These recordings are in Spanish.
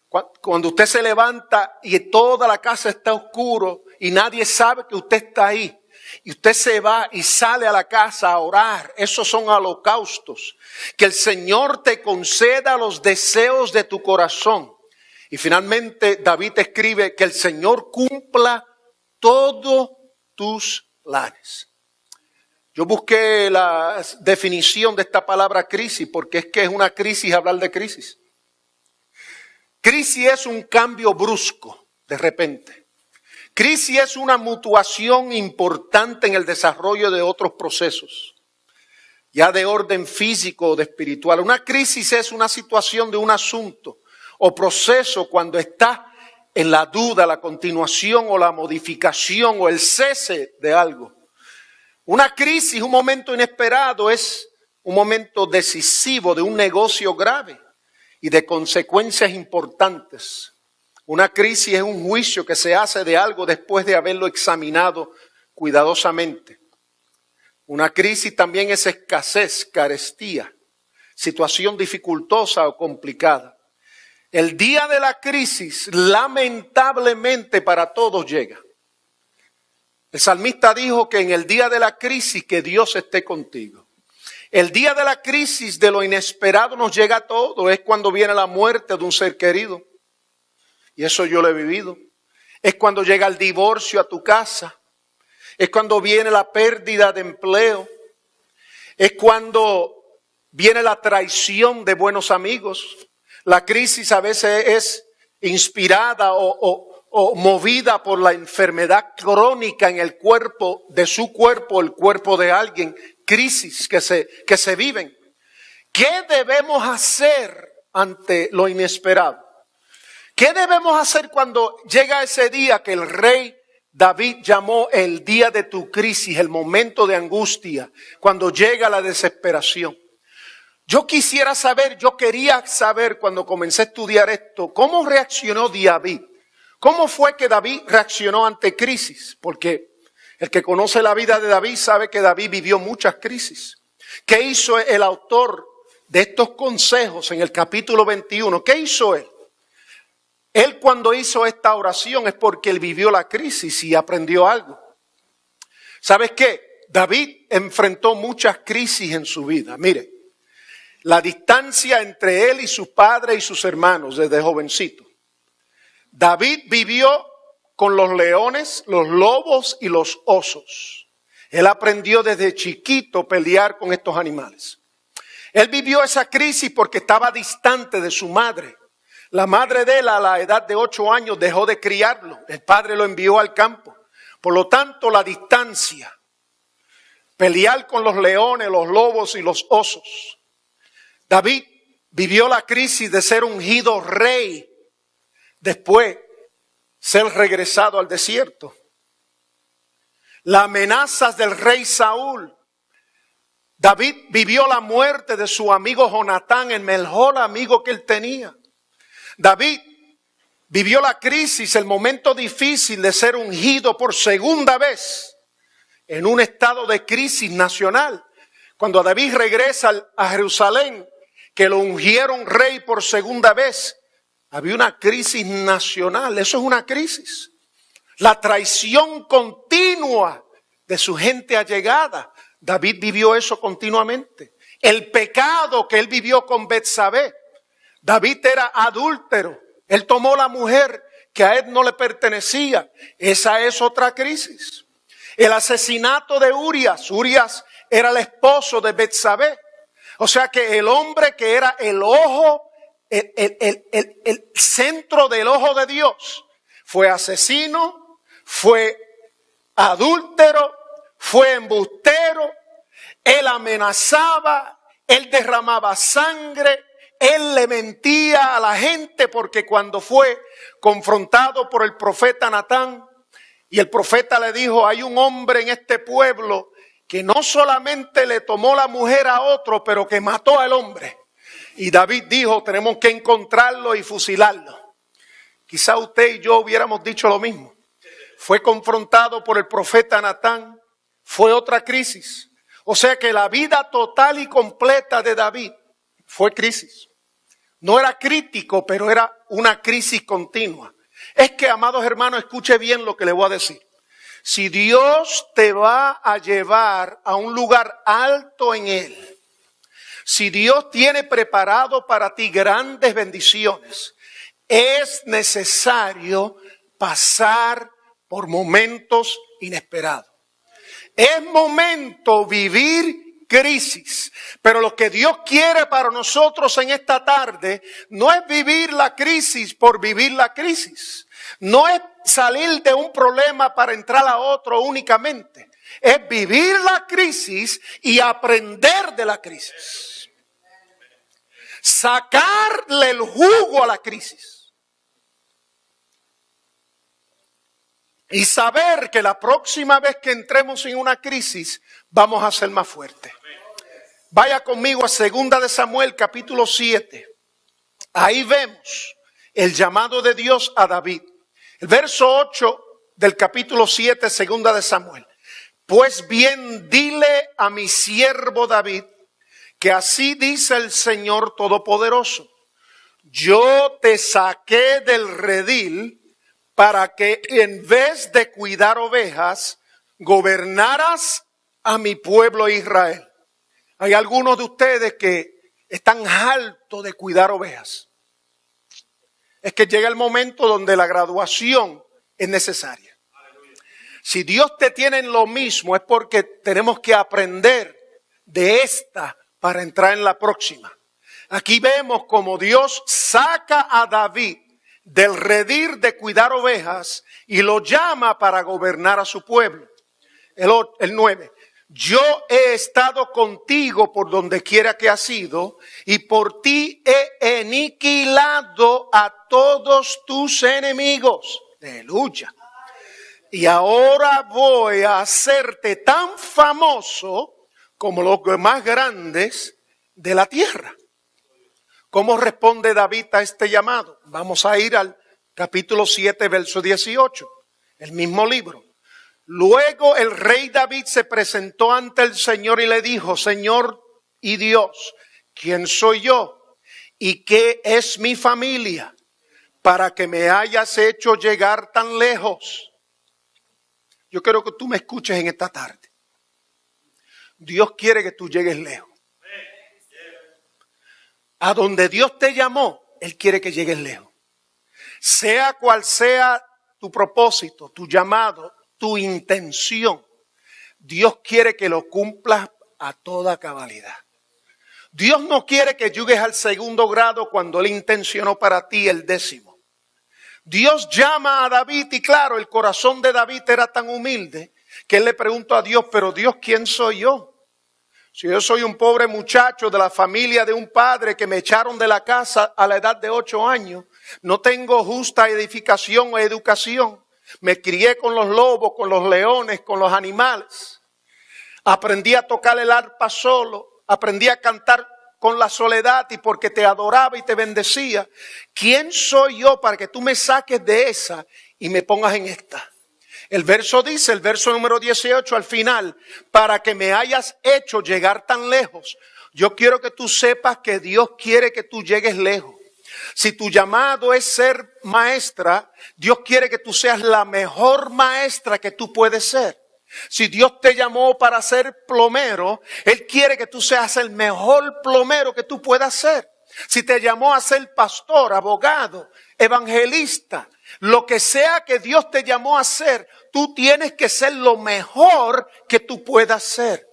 Cuando usted se levanta y toda la casa está oscuro y nadie sabe que usted está ahí. Y usted se va y sale a la casa a orar. Esos son holocaustos. Que el Señor te conceda los deseos de tu corazón. Y finalmente David escribe que el Señor cumpla todos tus planes. Yo busqué la definición de esta palabra crisis porque es que es una crisis hablar de crisis. Crisis es un cambio brusco, de repente. Crisis es una mutuación importante en el desarrollo de otros procesos, ya de orden físico o de espiritual. Una crisis es una situación de un asunto o proceso cuando está en la duda, la continuación o la modificación o el cese de algo. Una crisis, un momento inesperado, es un momento decisivo de un negocio grave y de consecuencias importantes. Una crisis es un juicio que se hace de algo después de haberlo examinado cuidadosamente. Una crisis también es escasez, carestía, situación dificultosa o complicada. El día de la crisis, lamentablemente para todos llega. El salmista dijo que en el día de la crisis que Dios esté contigo. El día de la crisis de lo inesperado nos llega a todos. Es cuando viene la muerte de un ser querido. Y eso yo lo he vivido. Es cuando llega el divorcio a tu casa. Es cuando viene la pérdida de empleo. Es cuando viene la traición de buenos amigos. La crisis a veces es inspirada o movida por la enfermedad crónica en el cuerpo, de su cuerpo, el cuerpo de alguien. Crisis que se viven. ¿Qué debemos hacer ante lo inesperado? ¿Qué debemos hacer cuando llega ese día que el rey David llamó el día de tu crisis, el momento de angustia, cuando llega la desesperación? Yo quería saber cuando comencé a estudiar esto, ¿cómo reaccionó David? ¿Cómo fue que David reaccionó ante crisis? Porque el que conoce la vida de David sabe que David vivió muchas crisis. ¿Qué hizo el autor de estos consejos en el capítulo 21? ¿Qué hizo él? Él cuando hizo esta oración es porque él vivió la crisis y aprendió algo. ¿Sabes qué? David enfrentó muchas crisis en su vida. Mire, la distancia entre él y su padre y sus hermanos desde jovencito. David vivió con los leones, los lobos y los osos. Él aprendió desde chiquito a pelear con estos animales. Él vivió esa crisis porque estaba distante de su madre. La madre de él a la edad de 8 años dejó de criarlo. El padre lo envió al campo. Por lo tanto, la distancia. Pelear con los leones, los lobos y los osos. David vivió la crisis de ser ungido rey. Después, ser regresado al desierto. Las amenazas del rey Saúl. David vivió la muerte de su amigo Jonatán, el mejor amigo que él tenía. David vivió la crisis, el momento difícil de ser ungido por segunda vez en un estado de crisis nacional. Cuando David regresa a Jerusalén, que lo ungieron rey por segunda vez, había una crisis nacional. Eso es una crisis. La traición continua de su gente allegada. David vivió eso continuamente. El pecado que él vivió con Betsabé. David era adúltero. Él tomó la mujer que a él no le pertenecía. Esa es otra crisis. El asesinato de Urias. Urias era el esposo de Betsabé. O sea que el hombre que era el ojo, el centro del ojo de Dios, fue asesino, fue adúltero, fue embustero. Él amenazaba, él derramaba sangre. Él le mentía a la gente porque cuando fue confrontado por el profeta Natán y el profeta le dijo, hay un hombre en este pueblo que no solamente le tomó la mujer a otro, pero que mató al hombre. Y David dijo, tenemos que encontrarlo y fusilarlo. Quizá usted y yo hubiéramos dicho lo mismo. Fue confrontado por el profeta Natán, fue otra crisis. O sea que la vida total y completa de David fue crisis. No era crítico, pero era una crisis continua. Es que, amados hermanos, escuche bien lo que le voy a decir. Si Dios te va a llevar a un lugar alto en Él, si Dios tiene preparado para ti grandes bendiciones, es necesario pasar por momentos inesperados. Es momento vivir crisis, pero lo que Dios quiere para nosotros en esta tarde no es vivir la crisis por vivir la crisis. No es salir de un problema para entrar a otro únicamente. Es vivir la crisis y aprender de la crisis. Sacarle el jugo a la crisis. Y saber que la próxima vez que entremos en una crisis vamos a ser más fuertes. Vaya conmigo a 2 de Samuel capítulo 7. Ahí vemos el llamado de Dios a David. El verso 8 del capítulo 7, 2 de Samuel. Pues bien, dile a mi siervo David, que así dice el Señor Todopoderoso: yo te saqué del redil para que en vez de cuidar ovejas, gobernaras a mi pueblo Israel. Hay algunos de ustedes que están hartos de cuidar ovejas. Es que llega el momento donde la graduación es necesaria. Si Dios te tiene en lo mismo, es porque tenemos que aprender de esta para entrar en la próxima. Aquí vemos como Dios saca a David del redil de cuidar ovejas y lo llama para gobernar a su pueblo. El 9. Yo he estado contigo por donde quiera que has ido, y por ti he aniquilado a todos tus enemigos. Aleluya. Y ahora voy a hacerte tan famoso como los más grandes de la tierra. ¿Cómo responde David a este llamado? Vamos a ir al capítulo 7, verso 18, el mismo libro. Luego el rey David se presentó ante el Señor y le dijo: Señor y Dios, ¿quién soy yo? ¿Y qué es mi familia para que me hayas hecho llegar tan lejos? Yo quiero que tú me escuches en esta tarde. Dios quiere que tú llegues lejos. A donde Dios te llamó, Él quiere que llegues lejos. Sea cual sea tu propósito, tu llamado, tu intención, Dios quiere que lo cumplas a toda cabalidad. Dios no quiere que llegues al 2º grado cuando Él intencionó para ti el 10º. Dios llama a David y claro, el corazón de David era tan humilde que él le preguntó a Dios: pero Dios, ¿quién soy yo? Si yo soy un pobre muchacho de la familia de un padre que me echaron de la casa a la edad de 8 años, no tengo justa edificación o educación. Me crié con los lobos, con los leones, con los animales. Aprendí a tocar el arpa solo. Aprendí a cantar con la soledad y porque te adoraba y te bendecía. ¿Quién soy yo para que tú me saques de esa y me pongas en esta? El verso dice, el verso número 18 al final: para que me hayas hecho llegar tan lejos. Yo quiero que tú sepas que Dios quiere que tú llegues lejos. Si tu llamado es ser maestra, Dios quiere que tú seas la mejor maestra que tú puedes ser. Si Dios te llamó para ser plomero, Él quiere que tú seas el mejor plomero que tú puedas ser. Si te llamó a ser pastor, abogado, evangelista, lo que sea que Dios te llamó a ser, tú tienes que ser lo mejor que tú puedas ser.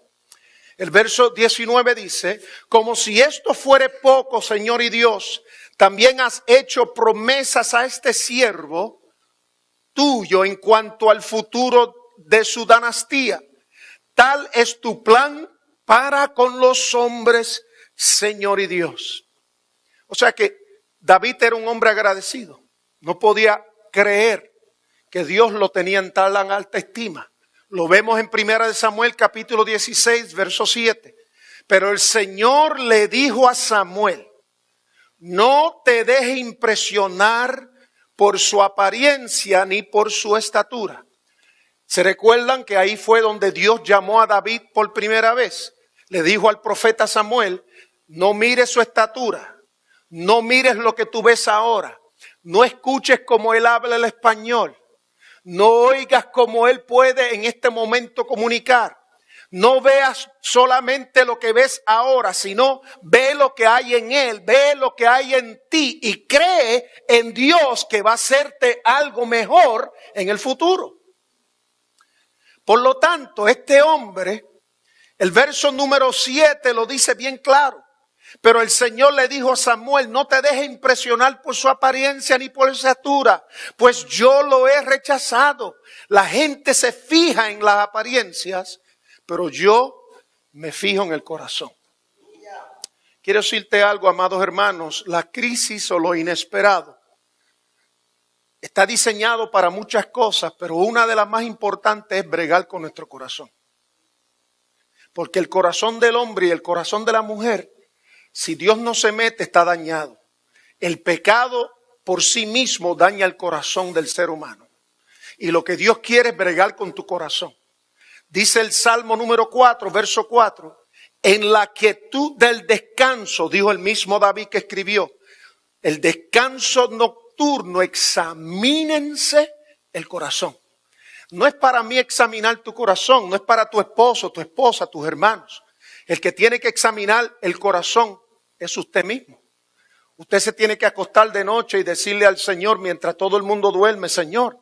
El verso 19 dice: como si esto fuere poco, Señor y Dios, también has hecho promesas a este siervo tuyo en cuanto al futuro de su dinastía. Tal es tu plan para con los hombres, Señor y Dios. O sea que David era un hombre agradecido. No podía creer que Dios lo tenía en tan alta estima. Lo vemos en 1 de Samuel capítulo 16, verso 7. Pero el Señor le dijo a Samuel: no te dejes impresionar por su apariencia ni por su estatura. ¿Se recuerdan que ahí fue donde Dios llamó a David por primera vez? Le dijo al profeta Samuel: no mire su estatura, No mires lo que tú ves ahora. No escuches como él habla el español. No oigas como él puede en este momento comunicar. No veas solamente lo que ves ahora, sino ve lo que hay en él, ve lo que hay en ti y cree en Dios que va a hacerte algo mejor en el futuro. Por lo tanto, este hombre, el verso número 7 lo dice bien claro. Pero el Señor le dijo a Samuel, no te dejes impresionar por su apariencia ni por su estatura, pues yo lo he rechazado. La gente se fija en las apariencias, pero yo me fijo en el corazón. Quiero decirte algo, amados hermanos, la crisis o lo inesperado está diseñado para muchas cosas, pero una de las más importantes es bregar con nuestro corazón. Porque el corazón del hombre y el corazón de la mujer, si Dios no se mete, está dañado. El pecado por sí mismo daña el corazón del ser humano. Y lo que Dios quiere es bregar con tu corazón. Dice el Salmo número 4, verso 4. En la quietud del descanso, dijo el mismo David que escribió, el descanso nocturno, examínense el corazón. No es para mí examinar tu corazón, no es para tu esposo, tu esposa, tus hermanos. El que tiene que examinar el corazón es usted mismo. Usted se tiene que acostar de noche y decirle al Señor mientras todo el mundo duerme, Señor,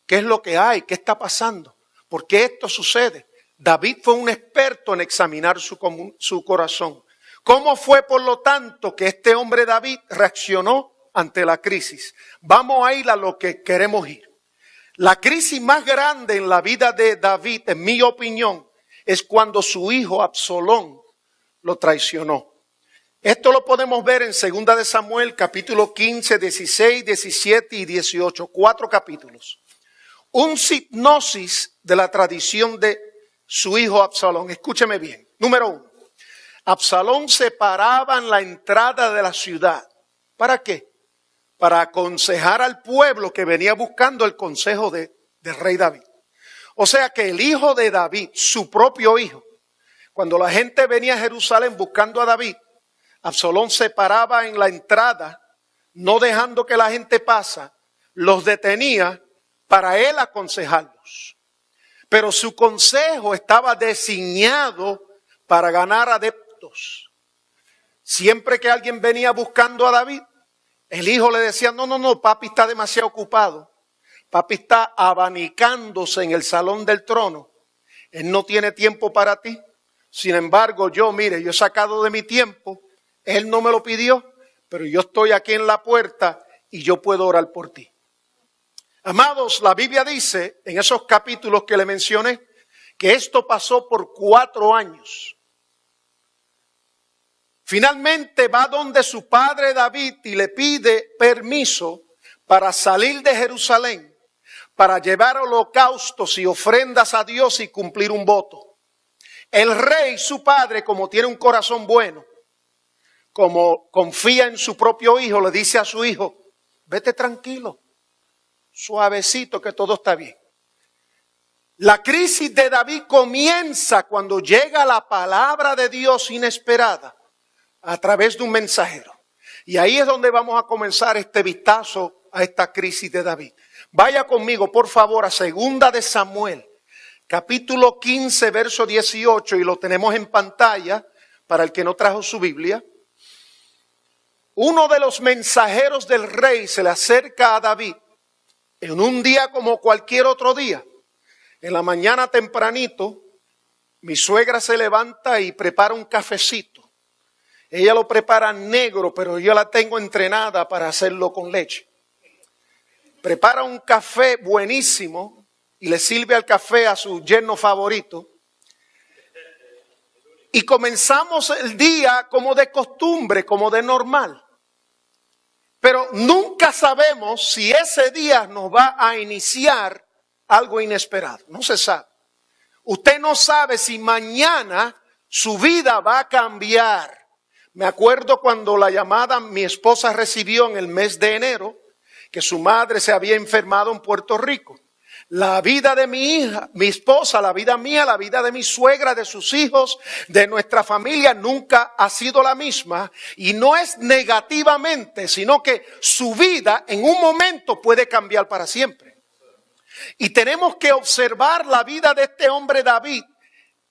¿qué es lo que hay? ¿Qué está pasando? ¿Por qué esto sucede? David fue un experto en examinar su corazón. ¿Cómo fue, por lo tanto, que este hombre David reaccionó ante la crisis? Vamos a ir a lo que queremos ir. La crisis más grande en la vida de David, en mi opinión, es cuando su hijo Absalón lo traicionó. Esto lo podemos ver en 2 de Samuel, capítulo 15, 16, 17 y 18. 4 capítulos. Un hipnosis de la tradición de su hijo Absalón. Escúcheme bien. Número 1. Absalón se paraba en la entrada de la ciudad. ¿Para qué? Para aconsejar al pueblo que venía buscando el consejo del rey David. O sea que el hijo de David, su propio hijo, cuando la gente venía a Jerusalén buscando a David, Absalón se paraba en la entrada, no dejando que la gente pasa, los detenía para él aconsejarlos. Pero su consejo estaba diseñado para ganar adeptos. Siempre que alguien venía buscando a David, el hijo le decía, no, papi está demasiado ocupado. Papi está abanicándose en el salón del trono. Él no tiene tiempo para ti. Sin embargo, yo he sacado de mi tiempo. Él no me lo pidió, pero yo estoy aquí en la puerta y yo puedo orar por ti. Amados, la Biblia dice en esos capítulos que le mencioné que esto pasó por 4 años. Finalmente va donde su padre David y le pide permiso para salir de Jerusalén, para llevar holocaustos y ofrendas a Dios y cumplir un voto. El rey, su padre, como tiene un corazón bueno, como confía en su propio hijo, le dice a su hijo, vete tranquilo, suavecito que todo está bien. La crisis de David comienza cuando llega la palabra de Dios inesperada a través de un mensajero. Y ahí es donde vamos a comenzar este vistazo a esta crisis de David. Vaya conmigo, por favor, a 2 de Samuel, capítulo 15, verso 18, y lo tenemos en pantalla para el que no trajo su Biblia. Uno de los mensajeros del rey se le acerca a David en un día como cualquier otro día. En la mañana tempranito, mi suegra se levanta y prepara un cafecito. Ella lo prepara negro, pero yo la tengo entrenada para hacerlo con leche. Prepara un café buenísimo y le sirve al café a su yerno favorito. Y comenzamos el día como de costumbre, como de normal. Pero nunca sabemos si ese día nos va a iniciar algo inesperado. No se sabe. Usted no sabe si mañana su vida va a cambiar. Me acuerdo cuando la llamada mi esposa recibió en el mes de enero, que su madre se había enfermado en Puerto Rico. La vida de mi hija, mi esposa, la vida mía, la vida de mi suegra, de sus hijos, de nuestra familia nunca ha sido la misma. Y no es negativamente, sino que su vida en un momento puede cambiar para siempre. Y tenemos que observar la vida de este hombre David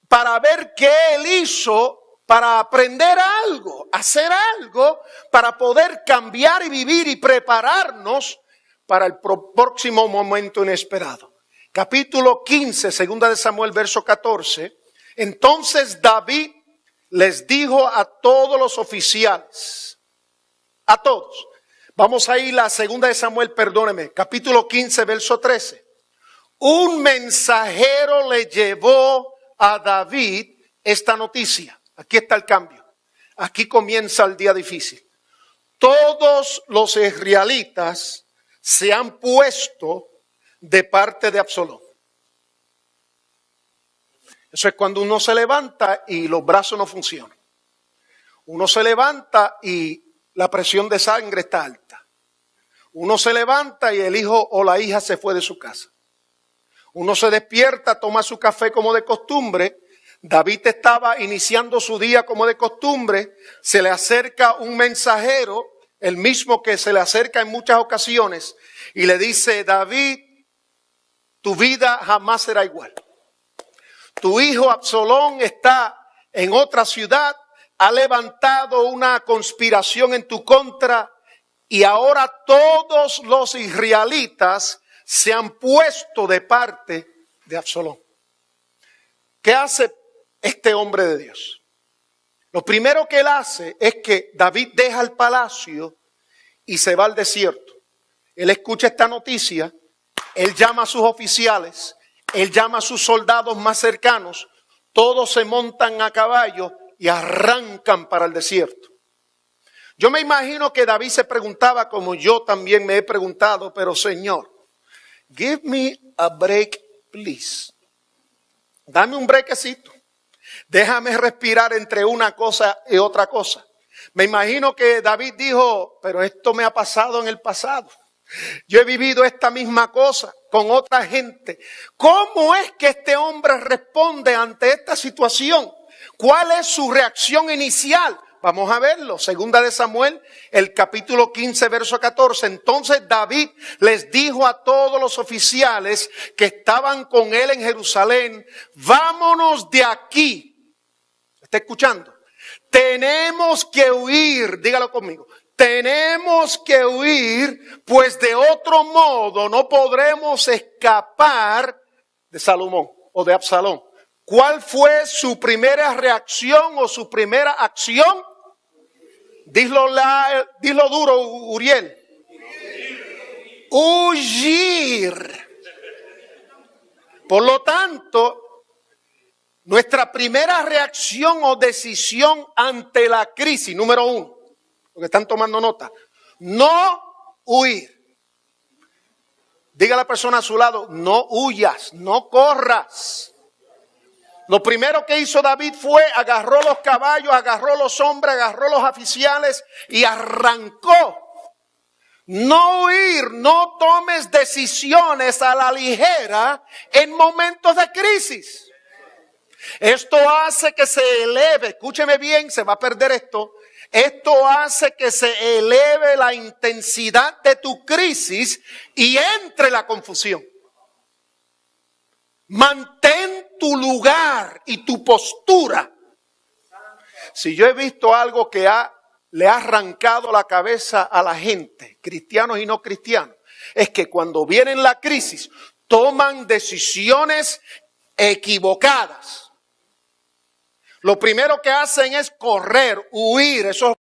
para ver qué él hizo, para aprender algo, hacer algo, para poder cambiar y vivir y prepararnos para el próximo momento inesperado. Capítulo 15, segunda de Samuel, verso 14. Entonces David les dijo a todos los oficiales, a todos. Vamos a ir a segunda de Samuel, perdóneme, capítulo 15, verso 13. Un mensajero le llevó a David esta noticia. Aquí está el cambio. Aquí comienza el día difícil. Todos los israelitas se han puesto de parte de Absalón. Eso es cuando uno se levanta y los brazos no funcionan. Uno se levanta y la presión de sangre está alta. Uno se levanta y el hijo o la hija se fue de su casa. Uno se despierta, toma su café como de costumbre. David estaba iniciando su día como de costumbre. Se le acerca un mensajero, el mismo que se le acerca en muchas ocasiones, y le dice: David, tu vida jamás será igual. Tu hijo Absalón está en otra ciudad, ha levantado una conspiración en tu contra y ahora todos los israelitas se han puesto de parte de Absalón. ¿Qué hace este hombre de Dios? Lo primero que él hace es que David deja el palacio y se va al desierto. Él escucha esta noticia, él llama a sus oficiales, él llama a sus soldados más cercanos, todos se montan a caballo y arrancan para el desierto. Yo me imagino que David se preguntaba, como yo también me he preguntado, pero Señor, give me a break, please. Dame un brequecito. Déjame respirar entre una cosa y otra cosa. Me imagino que David dijo, pero esto me ha pasado en el pasado. Yo he vivido esta misma cosa con otra gente. ¿Cómo es que este hombre responde ante esta situación? ¿Cuál es su reacción inicial? Vamos a verlo. Segunda de Samuel, el capítulo 15, verso 14. Entonces David les dijo a todos los oficiales que estaban con él en Jerusalén, vámonos de aquí. ¿Está escuchando? Tenemos que huir, dígalo conmigo. Tenemos que huir, pues de otro modo no podremos escapar de Salomón o de Absalón. ¿Cuál fue su primera reacción o su primera acción? Dilo duro, Uriel. Huir. Por lo tanto, nuestra primera reacción o decisión ante la crisis, número 1, porque están tomando nota, no huir. Diga a la persona a su lado, no huyas, no corras. Lo primero que hizo David fue agarró los caballos, agarró los hombres, agarró los oficiales y arrancó. No huir, no tomes decisiones a la ligera en momentos de crisis. Esto hace que se eleve, escúcheme bien, se va a perder esto. Esto hace que se eleve la intensidad de tu crisis y entre la confusión. Mantén tu lugar y tu postura. Si yo he visto algo que le ha arrancado la cabeza a la gente, cristianos y no cristianos, es que cuando viene la crisis toman decisiones equivocadas. Lo primero que hacen es correr, huir. Eso